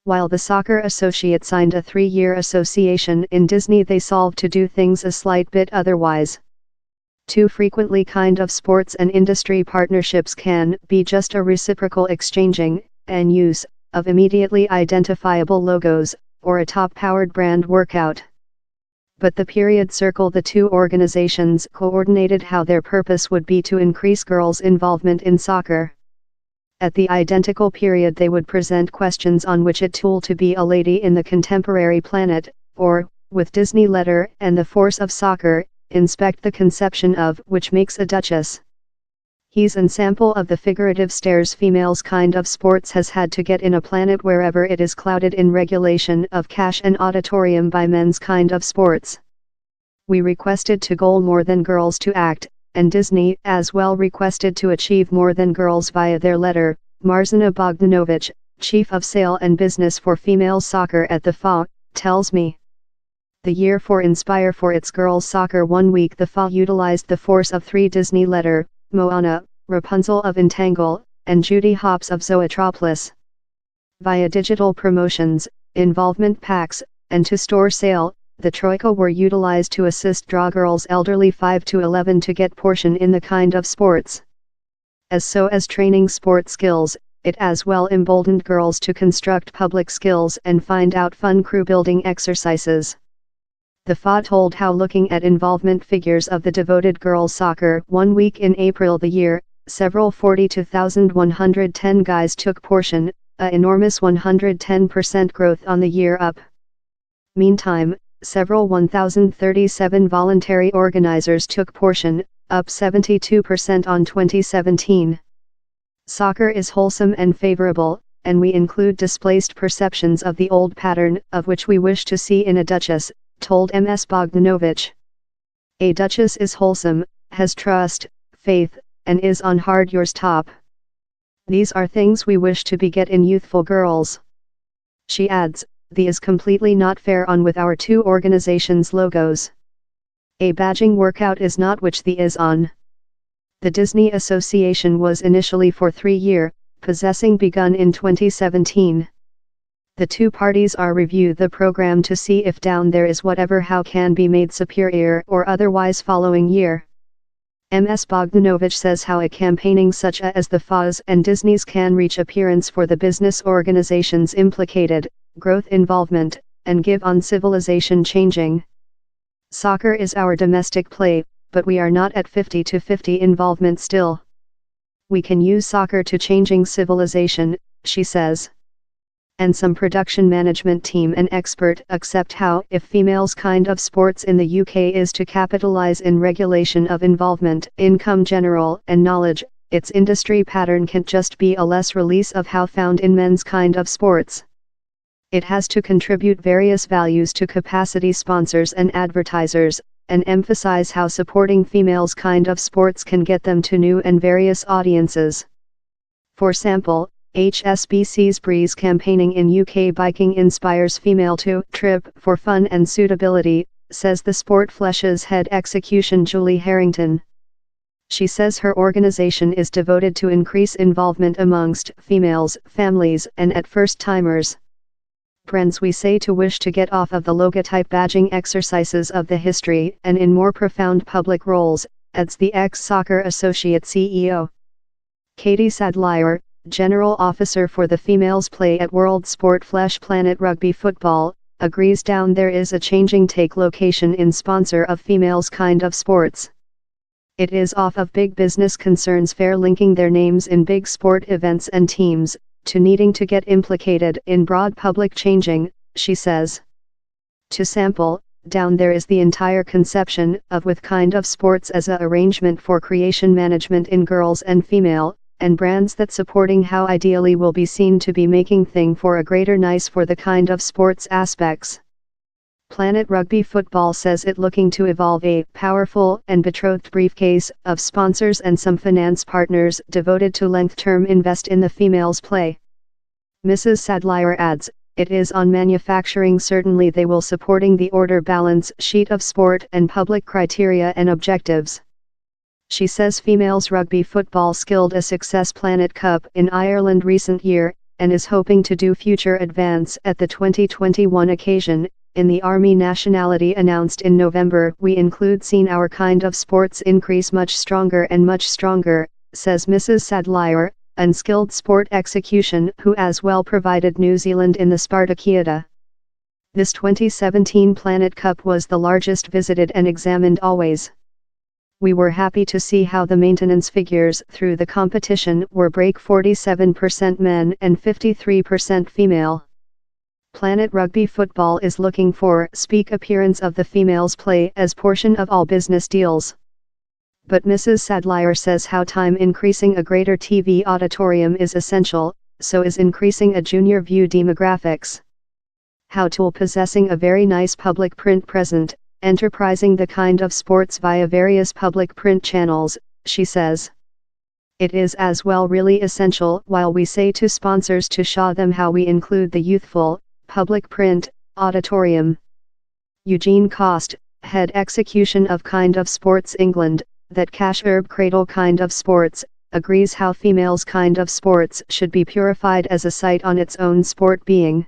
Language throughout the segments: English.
While the Soccer Associate signed a 3-year association in Disney, they solved to do things a slight bit otherwise. Too frequently kind of sports and industry partnerships can be just a reciprocal exchanging and use of immediately identifiable logos, or a top-powered brand workout. But the period circle the two organizations coordinated how their purpose would be to increase girls' involvement in soccer. At the identical period they would present questions on which it tool to be a lady in the contemporary planet, or, with Disney letter and the force of soccer, inspect the conception of which makes a duchess. He's an sample of the figurative stairs females kind of sports has had to get in a planet wherever it is clouded in regulation of cash and auditorium by men's kind of sports. We requested to goal more than girls to act, and Disney as well requested to achieve more than girls via their letter, Marzena Bogdanovich, Chief of Sale and Business for Females Soccer at the FA, tells me. The year for Inspire for its girls soccer 1 week the FA utilized the force of 3 Disney letter, Moana, Rapunzel of Entangle, and Judy Hopps of Zoetropolis. Via digital promotions, involvement packs, and to-store sale, the Troika were utilized to assist draw girls elderly 5 to 11 to get portion in the kind of sports. As training sport skills, it as well emboldened girls to construct public skills and find out fun crew building exercises. The FA told how looking at involvement figures of the devoted girls soccer 1 week in April the year, several 42,110 guys took portion, a enormous 110% growth on the year up. Meantime, several 1,037 voluntary organizers took portion, up 72% on 2017. Soccer is wholesome and favorable, and we include displaced perceptions of the old pattern of which we wish to see in a duchess, told Ms. Bogdanovich. A duchess is wholesome, has trust, faith, and is on hard yours top. These are things we wish to beget in youthful girls. She adds, the is completely not fair on with our two organizations' logos. A badging workout is not which the is on. The Disney Association was initially for 3 year, possessing begun in 2017. The two parties are review the program to see if down there is whatever how can be made superior or otherwise following year. Ms. Bogdanovich says how a campaigning such as the FA's and Disney's can reach appearance for the business organizations implicated, growth involvement, and give on civilization changing. Soccer is our domestic play, but we are not at 50-50 involvement still. We can use soccer to changing civilization, she says. And some production management team and expert accept how if females kind of sports in the UK is to capitalize in regulation of involvement, income general and knowledge, its industry pattern can't just be a less release of how found in men's kind of sports. It has to contribute various values to capacity sponsors and advertisers, and emphasize how supporting females kind of sports can get them to new and various audiences. For sample, HSBC's Breeze campaigning in UK biking inspires female to trip for fun and suitability, says the Sport Flesh's head execution Julie Harrington. She says her organization is devoted to increase involvement amongst females, families and at first-timers. Friends, we say to wish to get off of the logotype badging exercises of the history and in more profound public roles, adds the ex-Soccer Associate CEO. Katie Sadlier, General Officer for the Females Play at World Sport Flesh Planet Rugby Football, agrees down there is a changing take location in sponsor of females kind of sports. It is off of big business concerns fair linking their names in big sport events and teams, to needing to get implicated in broad public changing, she says. To sample, down there is the entire conception of with kind of sports as a arrangement for creation management in girls and female, and brands that supporting how ideally will be seen to be making thing for a greater nice for the kind of sports aspects. Planet Rugby Football says it looking to evolve a powerful and betrothed briefcase of sponsors and some finance partners devoted to length-term invest in the females play. Mrs. Sadlier adds, it is on manufacturing certainly they will supporting the order balance sheet of sport and public criteria and objectives. She says females rugby football skilled a success Planet Cup in Ireland recent year, and is hoping to do future advance at the 2021 occasion. In the Army nationality announced in November, we include seen our kind of sports increase much stronger, says Mrs. Sadlier, unskilled sport execution, who as well provided New Zealand in the Spartakiada. This 2017 Planet Cup was the largest visited and examined always. We were happy to see how the maintenance figures through the competition were break 47% men and 53% female. Planet Rugby Football is looking for speak appearance of the females play as portion of all business deals. But Mrs. Sadlier says how time increasing a greater TV auditorium is essential, so is increasing a junior view demographics. How tool possessing a very nice public print present, enterprising the kind of sports via various public print channels, she says. It is as well really essential while we say to sponsors to show them how we include the youthful, public print, auditorium. Eugene Cost, head execution of Kind of Sports England, that Cash Herb Cradle Kind of Sports, agrees how females Kind of Sports should be purified as a site on its own sport being.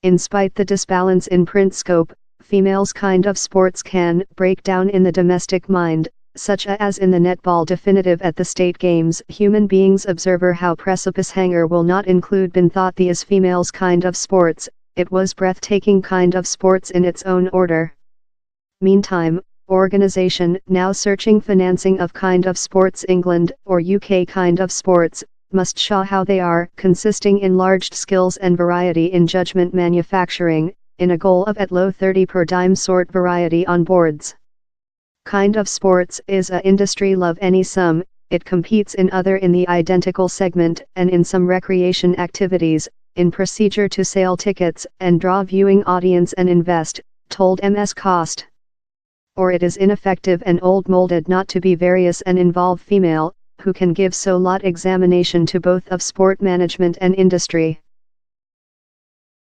In spite the disbalance in print scope, females Kind of Sports can break down in the domestic mind, such as in the netball definitive at the state games. Human beings observer how precipice hanger will not include been thought the as females Kind of Sports, it was breathtaking Kind of Sports in its own order. Meantime, organization now searching financing of Kind of Sports England or UK Kind of Sports, must show how they are consisting enlarged skills and variety in judgment manufacturing, in a goal of at low 30 per dime sort variety on boards. Kind of Sports is a industry love any some, it competes in other in the identical segment and in some recreation activities, in procedure to sale tickets and draw viewing audience and invest, told MS Cost. Or it is ineffective and old molded not to be various and involve female, who can give so lot examination to both of sport management and industry.